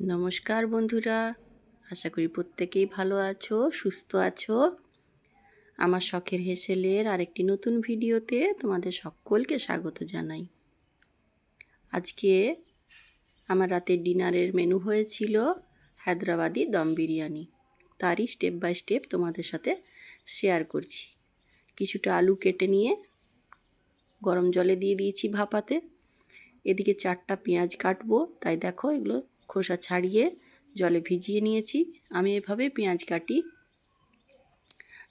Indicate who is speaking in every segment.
Speaker 1: নমস্কার বন্ধুরা, আশা করি প্রত্যেকেই ভালো আছো, সুস্থ আছো। আমার শখের হেসেলের আরেকটি নতুন ভিডিওতে তোমাদের সকলকে স্বাগত জানাই। আজকে আমার রাতের ডিনারের মেনু হয়েছিল হায়দ্রাবাদি দম বিরিয়ানি। তারই স্টেপ বাই স্টেপ তোমাদের সাথে শেয়ার করছি। কিছুটা আলু কেটে নিয়ে গরম জলে দিয়ে দিয়েছি ভাপাতে। এদিকে 4টা পেঁয়াজ কাটবো, তাই দেখো এগুলো খোসা ছাড়িয়ে জলে ভিজিয়ে নিয়েছি। আমি এভাবে পেঁয়াজ কাটি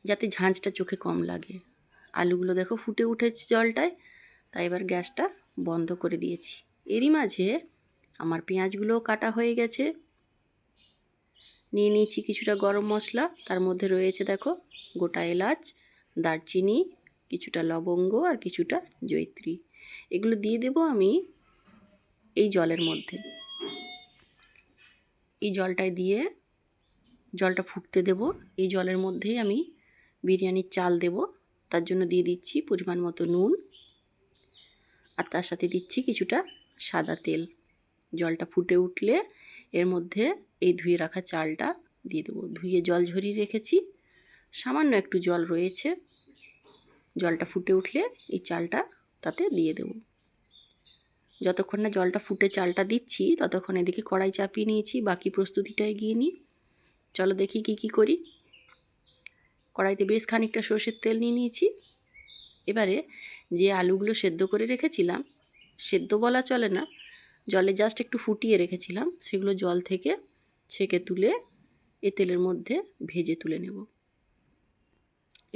Speaker 1: যাতে ঝাঁঝটা চোখে কম লাগে। আলুগুলো দেখো ফুটে উঠেছে জলটায়, তাই এবার গ্যাসটা বন্ধ করে দিয়েছি। এরই মাঝে আমার পেঁয়াজগুলোও কাটা হয়ে গেছে। নিয়ে নিয়েছি কিছুটা গরম মশলা, তার মধ্যে রয়েছে দেখো গোটা এলাচ, দারচিনি, কিছুটা লবঙ্গ আর কিছুটা জয়িত্রী। এগুলো দিয়ে দেবো আমি এই জলের মধ্যে। এই জলটায় দিয়ে জলটা ফুটতে দেব। এই জলের মধ্যেই আমি বিরিয়ানির চাল দেব। তার জন্য দিয়ে দিচ্ছি পরিমাণ মতো নুন, আর তার সাথে দিচ্ছি কিছুটা সাদা তেল। জলটা ফুটে উঠলে এর মধ্যে এই ধুয়ে রাখা চালটা দিয়ে দেবো। ধুয়ে জল ঝরিয়ে রেখেছি, সামান্য একটু জল রয়েছে। জলটা ফুটে উঠলে এই চালটা তাতে দিয়ে দেব। যতক্ষণ না জলটা ফুটে চালটা দিচ্ছি ততক্ষণ এদিকে কড়াই চাপিয়ে নিয়েছি, বাকি প্রস্তুতিটা এগিয়ে নিই। চলো দেখি কি করি। কড়াইতে বেশ খানিকটা সর্ষের তেল নিয়ে নিয়েছি। এবারে যে আলুগুলো সেদ্ধ করে রেখেছিলাম, সেদ্ধ বলা চলে না, জলে জাস্ট একটু ফুটিয়ে রেখেছিলাম, সেগুলো জল থেকে ছেঁকে তুলে এই তেলের মধ্যে ভেজে তুলে নেব।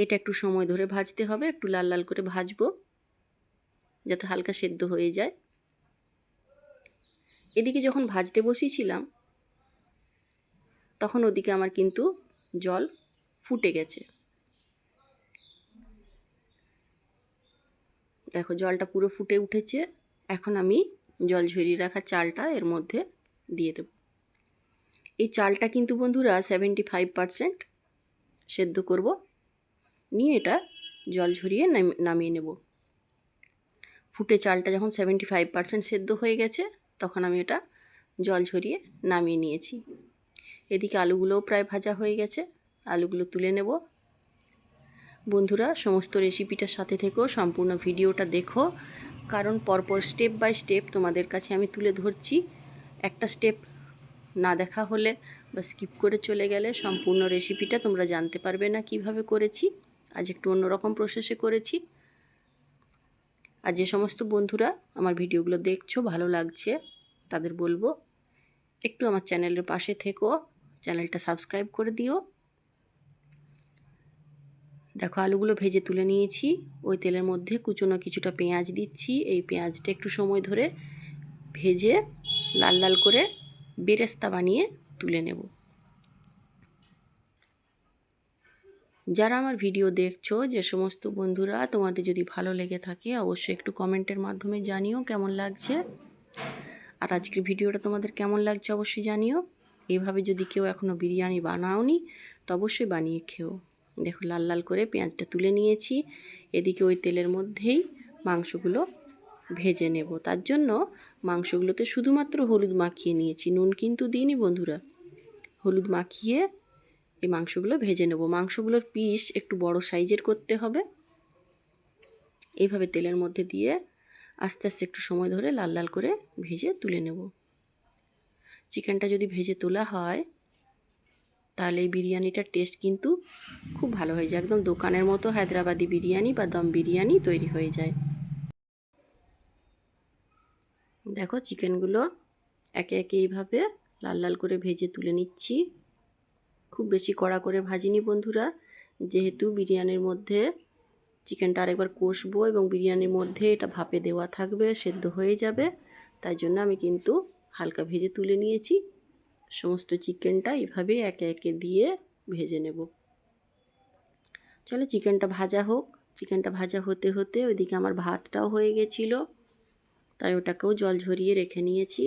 Speaker 1: এটা একটু সময় ধরে ভাজতে হবে, একটু লাল লাল করে ভাজবো যাতে হালকা সেদ্ধ হয়ে যায়। এদিকে যখন ভাজতে বসিয়েছিলাম তখন ওদিকে আমার কিন্তু জল ফুটে গেছে। দেখো জলটা পুরো ফুটে উঠেছে। এখন আমি জল ঝরিয়ে রাখা চালটা এর মধ্যে দিয়ে দেব। এই চালটা কিন্তু বন্ধুরা 75% সেদ্ধ করব, নিয়ে এটা জল ঝরিয়ে নামিয়ে নেব। ফুটে চালটা যখন 75% সেদ্ধ হয়ে গেছে তখন আমি এটা জল ঝরিয়ে নামিয়ে নিয়েছি। এদিকে আলুগুলোও প্রায় ভাজা হয়ে গেছে, আলুগুলো তুলে নেব। বন্ধুরা সমস্ত রেসিপিটার সাথে থেকেও সম্পূর্ণ ভিডিওটা দেখো, কারণ পরপর স্টেপ বাই স্টেপ তোমাদের কাছে আমি তুলে ধরছি। একটা স্টেপ না দেখা হলে বা স্কিপ করে চলে গেলে সম্পূর্ণ রেসিপিটা তোমরা জানতে পারবে না কিভাবে করেছি। আজ একটু অন্যরকম প্রসেসে করেছি। আর যে সমস্ত বন্ধুরা আমার ভিডিওগুলো দেখছো, ভালো লাগছে, তাদের বলবো একটু আমার চ্যানেলের পাশে থেকো, চ্যানেলটা সাবস্ক্রাইব করে দিও। দেখো আলুগুলো ভেজে তুলে নিয়েছি। ওই তেলের মধ্যে কুচনো কিছুটা পেঁয়াজ দিচ্ছি। এই পেঁয়াজটা একটু সময় ধরে ভেজে লাল লাল করে বেরেস্তা বানিয়ে তুলে নেব। যারা আমার ভিডিও দেখছো, যে সমস্ত বন্ধুরা, তোমাদের যদি ভালো লেগে থাকে অবশ্যই একটু কমেন্টের মাধ্যমে জানিও কেমন লাগছে। আর আজকের ভিডিওটা তোমাদের কেমন লাগছে অবশ্যই জানিও। এইভাবে যদি কেউ এখনও বিরিয়ানি বানাওনি তো অবশ্যই বানিয়ে খেও। দেখো লাল লাল করে পেঁয়াজটা তুলে নিয়েছি। এদিকে ওই তেলের মধ্যেই মাংসগুলো ভেজে নেব। তার জন্য মাংসগুলোতে শুধুমাত্র হলুদ মাখিয়ে নিয়েছি, নুন কিন্তু দিইনি বন্ধুরা। হলুদ মাখিয়ে এই মাংসগুলো ভেজে নেব। মাংসগুলোর পিস একটু বড় সাইজের করতে হবে। এইভাবে তেলের মধ্যে দিয়ে আস্তে আস্তে একটু সময় ধরে লাল লাল করে ভেজে তুলে নেব। চিকেনটা যদি ভেজে তোলা হয় তাহলে এই বিরিয়ানিটার টেস্ট কিন্তু খুব ভালো হয়ে যায়। একদম দোকানের মতো হায়দ্রাবাদি বিরিয়ানি বা দম বিরিয়ানি তৈরি হয়ে যায়। দেখো চিকেনগুলো একে একে এইভাবে লাল লাল করে ভেজে তুলে নিচ্ছি। খুব বেশি কড়া করে ভাজিনি বন্ধুরা, যেহেতু বিরিয়ানির মধ্যে চিকেনটা আরেকবার কষবো এবং বিরিয়ানির মধ্যে এটা ভাপে দেওয়া থাকবে, সেদ্ধ হয়ে যাবে, তাই জন্য আমি কিন্তু হালকা ভেজে তুলে নিয়েছি। সমস্ত চিকেনটা এইভাবে একে একে দিয়ে ভেজে নেব। চলো চিকেনটা ভাজা হোক। চিকেনটা ভাজা হতে হতে ওইদিকে আমার ভাতটাও হয়ে গেছিলো, তাই ওটাকেও জল ঝরিয়ে রেখে নিয়েছি।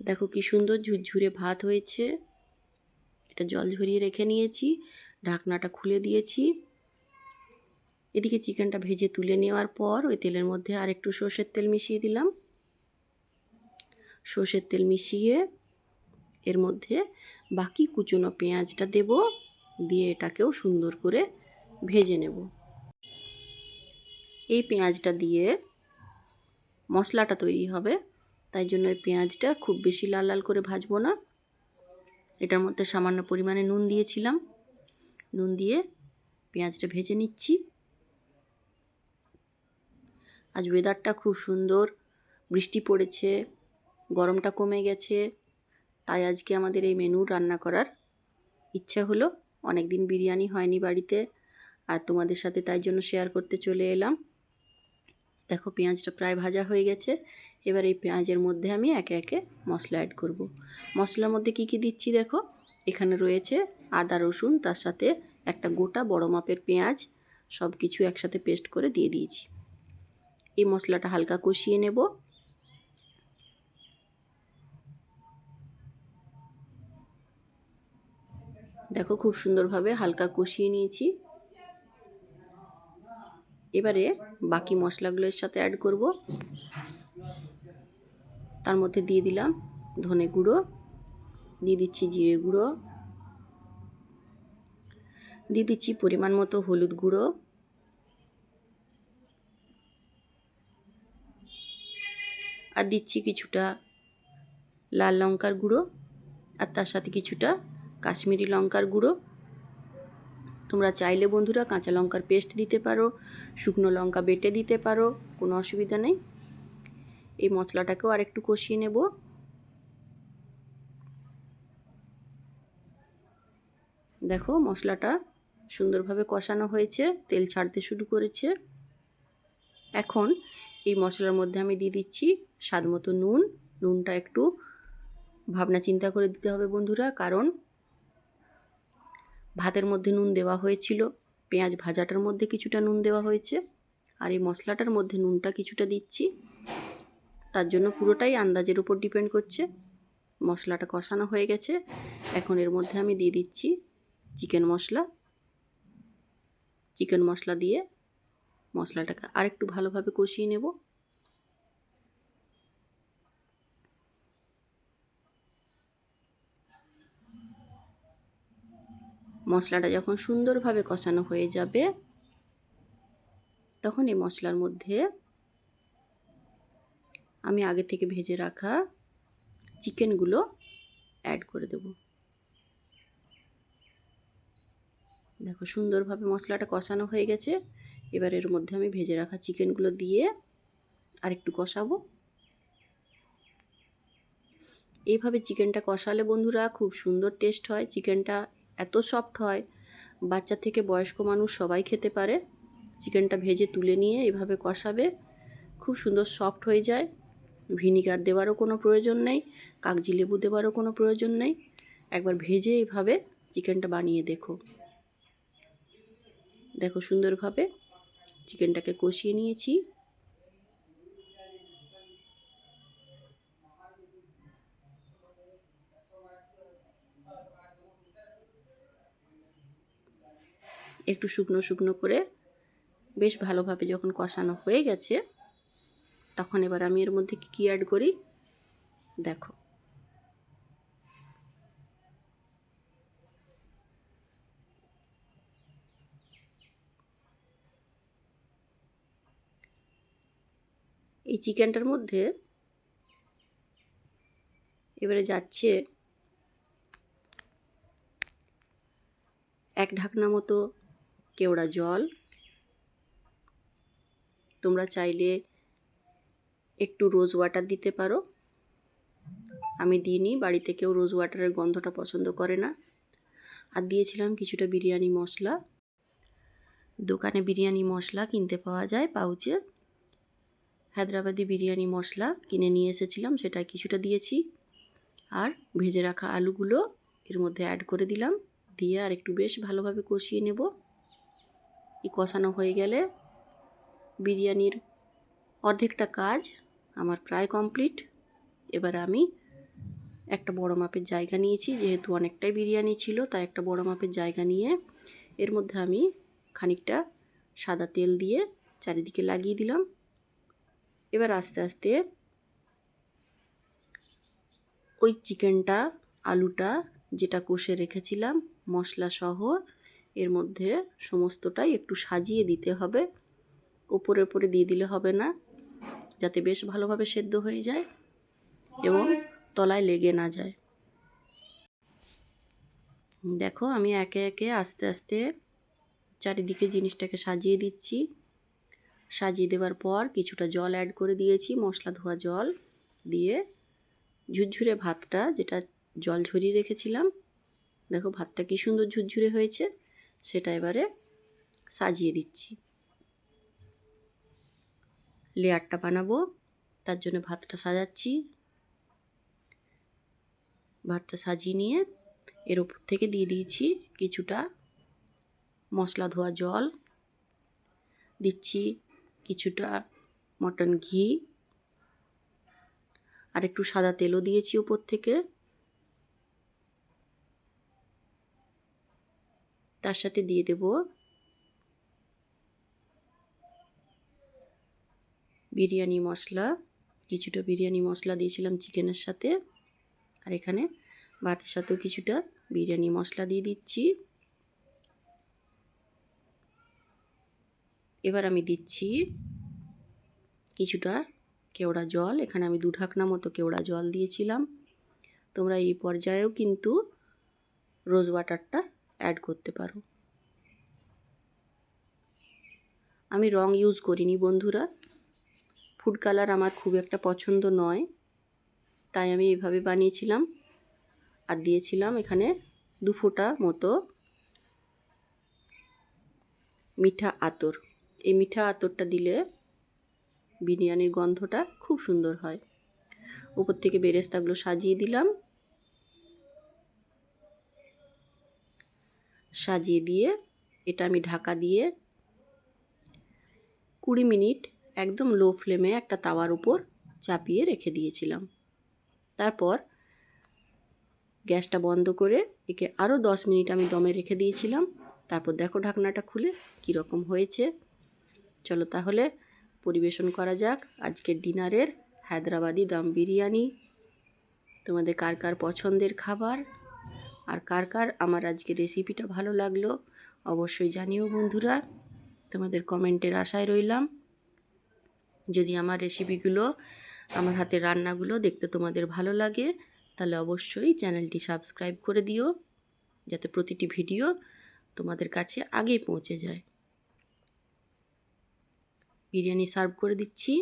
Speaker 1: দেখো কি সুন্দর ঝুরঝুরে ভাত হয়েছে। এটা জল ঝরিয়ে রেখে নিয়েছি, ঢাকনাটা খুলে দিয়েছি। এদিকে চিকেনটা ভেজে তুলে নেওয়ার পর ওই তেলের মধ্যে আর একটু সর্ষের তেল মিশিয়ে দিলাম। সর্ষের তেল মিশিয়ে এর মধ্যে বাকি কুচনো পেঁয়াজটা দেব, দিয়ে এটাকেও সুন্দর করে ভেজে নেব। এই পেঁয়াজটা দিয়ে মশলাটা তৈরি হবে, তাই জন্য এই পেঁয়াজটা খুব বেশি লাল লাল করে ভাজবো না। এটার মধ্যে সামান্য পরিমাণে নুন দিয়েছিলাম, নুন দিয়ে পেঁয়াজটা ভেজে নিচ্ছি। আজ ওয়েদারটা খুব সুন্দর, বৃষ্টি পড়েছে, গরমটা কমে গেছে, তাই আজকে আমাদের এই মেনু রান্না করার ইচ্ছা হলো। অনেক দিন বিরিয়ানি হয়নি বাড়িতে, আর তোমাদের সাথে তাই জন্য শেয়ার করতে চলে এলাম। দেখো পেঁয়াজটা প্রায় ভাজা হয়ে গেছে। এবার এই পেঁয়াজের মধ্যে আমি একে একে মশলা অ্যাড করব। মশলার মধ্যে কি কি দিচ্ছি দেখো, এখানে রয়েছে আদা রসুন, তার সাথে একটা গোটা বড় মাপের পেঁয়াজ, সব কিছু একসাথে পেস্ট করে দিয়ে দিয়েছি। এই মশলাটা হালকা কষিয়ে নেব। দেখো খুব সুন্দরভাবে হালকা কষিয়ে নিয়েছি। এবারে বাকি মশলাগুলোর সাথে অ্যাড করব। তার মধ্যে দিয়ে দিলাম ধনে গুঁড়ো, দিয়ে দিচ্ছি জিরে গুঁড়ো, দিয়ে দিচ্ছি পরিমাণ মতো হলুদ গুঁড়ো, আর দিচ্ছি কিছুটা লাল লঙ্কার গুঁড়ো, আর তার সাথে কিছুটা কাশ্মীরি লঙ্কার গুঁড়ো। তোমরা চাইলে বন্ধুরা কাঁচা লঙ্কার পেস্ট দিতে পারো, শুকনো লঙ্কা বেটে দিতে পারো, কোনো অসুবিধা নেই। এই মশলাটাকেও আর একটু কষিয়ে নেব। দেখো মশলাটা সুন্দরভাবে কষানো হয়েছে, তেল ছাড়তে শুরু করেছে। এখন এই মশলার মধ্যে আমি দিয়ে দিচ্ছি স্বাদ মতো নুন। নুনটা একটু ভাবনা চিন্তা করে দিতে হবে বন্ধুরা, কারণ ভাতের মধ্যে নুন দেওয়া হয়েছিল, পেঁয়াজ ভাজাটার মধ্যে কিছুটা নুন দেওয়া হয়েছে, আর এই মশলাটার মধ্যে নুনটা কিছুটা দিচ্ছি। তার জন্য পুরোটাই আন্দাজের উপর ডিপেন্ড করছে। মশলাটা কষানো হয়ে গেছে, এখন এর মধ্যে আমি দিয়ে দিচ্ছি চিকেন মশলা। চিকেন মশলা দিয়ে মশলাটাকে আরেকটু ভালোভাবে কষিয়ে নেব। মশলাটা যখন সুন্দরভাবে কষানো হয়ে যাবে, তখন এই মশলার মধ্যে আমি আগে থেকে ভেজে রাখা চিকেনগুলো অ্যাড করে দেব। দেখো সুন্দরভাবে মশলাটা কষানো হয়ে গেছে। এবার এর মধ্যে আমি ভেজে রাখা চিকেনগুলো দিয়ে আরেকটু কষাবো। এইভাবে চিকেনটা কষালে বন্ধুরা খুব সুন্দর টেস্ট হয়। চিকেনটা এত সফট হয়, বাচ্চা থেকে বয়স্ক মানুষ সবাই খেতে পারে। চিকেনটা ভেজে তুলে নিয়ে এভাবে কষাবে, খুব সুন্দর সফট হয়ে যায়। ভিনিগার দেওয়ারও কোনো প্রয়োজন নেই, কাগজি লেবু দেওয়ারও কোনো প্রয়োজন নেই। একবার ভেজে এইভাবে চিকেনটা বানিয়ে দেখো। দেখো সুন্দরভাবে চিকেনটাকে কষিয়ে নিয়েছি। একটু শুকনো শুকনো করে বেশ ভালোভাবে যখন কষানো হয়ে গেছে, তখন এবার আমি এর মধ্যে কী অ্যাড করি দেখো। এই চিকেনটার মধ্যে এবারে যাচ্ছে এক ঢাকনা মতো কেওড়া জল। তোমরা চাইলে একটু রোজ ওয়াটার দিতে পারো, আমি দিইনি, বাড়িতে কেউ রোজ ওয়াটারের গন্ধটা পছন্দ করে না। আর দিয়েছিলাম কিছুটা বিরিয়ানি মশলা। দোকানে বিরিয়ানি মশলা কিনতে পাওয়া যায় পাউচে। হায়দ্রাবাদি বিরিয়ানি মশলা কিনে নিয়ে এসেছিলাম, সেটা কিছুটা দিয়েছি। আর ভেজে রাখা আলুগুলো এর মধ্যে অ্যাড করে দিলাম, দিয়ে আর একটু বেশ ভালোভাবে কষিয়ে নেব। এই কষানো হয়ে গেলে বিরিয়ানির অর্ধেকটা কাজ আমার প্রায় কমপ্লিট। এবার আমি একটা বড় মাপের জায়গা নিয়েছি, যেহেতু অনেকটাই বিরিয়ানি ছিল, তাই একটা বড় মাপের জায়গা নিয়ে এর মধ্যে আমি খানিকটা সাদা তেল দিয়ে চারিদিকে লাগিয়ে দিলাম। এবার আস্তে আস্তে ওই চিকেনটা, আলুটা যেটা কষে রেখেছিলাম মশলা সহ, এর মধ্যে সমস্তটাই একটু সাজিয়ে দিতে হবে। ওপরে ওপরে দিয়ে দিলে হবে না, যাতে বেশ ভালোভাবে সেদ্ধ হয়ে যায় এবং তলায় লেগে না যায়। দেখো আমি একে একে আস্তে আস্তে চারিদিকে জিনিসটাকে সাজিয়ে দিচ্ছি। সাজিয়ে দেওয়ার পর কিছুটা জল অ্যাড করে দিয়েছি, মশলা ধোয়া জল দিয়ে ঝুরঝুরে ভাতটা, যেটা জল ঝরিয়ে রেখেছিলাম, দেখো ভাতটা কি সুন্দর ঝুরঝুরে হয়েছে, সেটা এবারে সাজিয়ে দিচ্ছি। লেয়ারটা বানাবো, তার জন্য ভাতটা সাজাচ্ছি। ভাতটা সাজিয়ে নিয়ে এর উপর থেকে দিয়ে দিয়েছি কিছুটা মশলা ধোয়া জল, দিচ্ছি কিছুটা মটন ঘি, আর একটু সাদা তেলও দিয়েছি উপর থেকে। তার সাথে দিয়ে দেব বিরিয়ানি মশলা, কিছুটা বিরিয়ানি মশলা দিয়েছিলাম চিকেনের সাথে, আর এখানে ভাতের সাথেও কিছুটা বিরিয়ানি মশলা দিয়ে দিচ্ছি। এবার আমি দিচ্ছি কিছুটা কেওড়া জল, এখানে আমি 2 ঢাকনা মতো কেওড়া জল দিয়েছিলাম। তোমরা এই পর্যায়েও কিন্তু রোজ ওয়াটারটা অ্যাড করতে পারো। আমি রং ইউজ করিনি বন্ধুরা, ফুড কালার আমার খুব একটা পছন্দ নয়, তাই আমি এইভাবে বানিয়েছিলাম। আর দিয়েছিলাম এখানে 2 ফোঁটা মতো মিঠা আতর। এই মিঠা আতরটা দিলে বিরিয়ানির গন্ধটা খুব সুন্দর হয়। উপর থেকে বেরেস্তাগুলো সাজিয়ে দিলাম। সাজিয়ে দিয়ে এটা আমি ঢাকা দিয়ে 20 মিনিট একদম লো ফ্লেমে একটা তাওয়ার উপর চাপিয়ে রেখে দিয়েছিলাম। তারপর গ্যাসটা বন্ধ করে একে আরও 10 মিনিট আমি দমে রেখে দিয়েছিলাম। তারপর দেখো ঢাকনাটা খুলে কীরকম হয়েছে। চলো তাহলে পরিবেশন করা যাক আজকের ডিনারের হায়দ্রাবাদি দম বিরিয়ানি। তোমাদের কার কার পছন্দের খাবার, আর কার কার আমার আজকের রেসিপিটা ভালো লাগলো অবশ্যই জানিও বন্ধুরা। তোমাদের কমেন্টের আশায় রইলাম। যদি আমার রেসিপিগুলো, আমার হাতের রান্নাগুলো দেখতে তোমাদের ভালো লাগে, তাহলে অবশ্যই চ্যানেলটি সাবস্ক্রাইব করে দিও, যাতে প্রতিটি ভিডিও তোমাদের কাছে আগেই পৌঁছে যায়। বিরিয়ানি সার্ভ করে দিচ্ছি।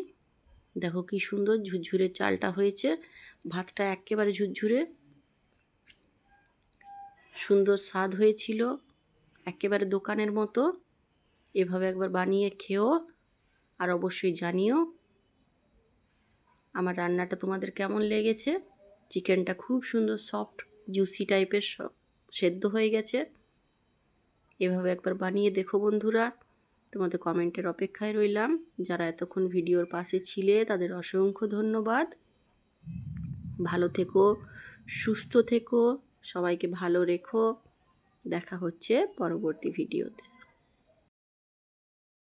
Speaker 1: দেখো কি সুন্দর ঝুরঝুরে চালটা হয়েছে, ভাতটা একেবারে ঝুরঝুরে, সুন্দর স্বাদ হয়েছিল, একেবারে দোকানের মতো। এভাবে একবার বানিয়ে খেও, আর অবশ্যই জানিও আমার রান্নাটা তোমাদের কেমন লেগেছে। চিকেনটা খুব সুন্দর সফট জুসি টাইপের সেদ্ধ হয়ে গেছে। এভাবে একবার বানিয়ে দেখো বন্ধুরা। তোমাদের কমেন্টের অপেক্ষায় রইলাম। যারা এতক্ষণ ভিডিওর পাশে ছিলে তাদের অসংখ্য ধন্যবাদ। ভালো থেকো, সুস্থ থেকো, সবাইকে ভালো রেখো। দেখা হচ্ছে পরবর্তী ভিডিওতে।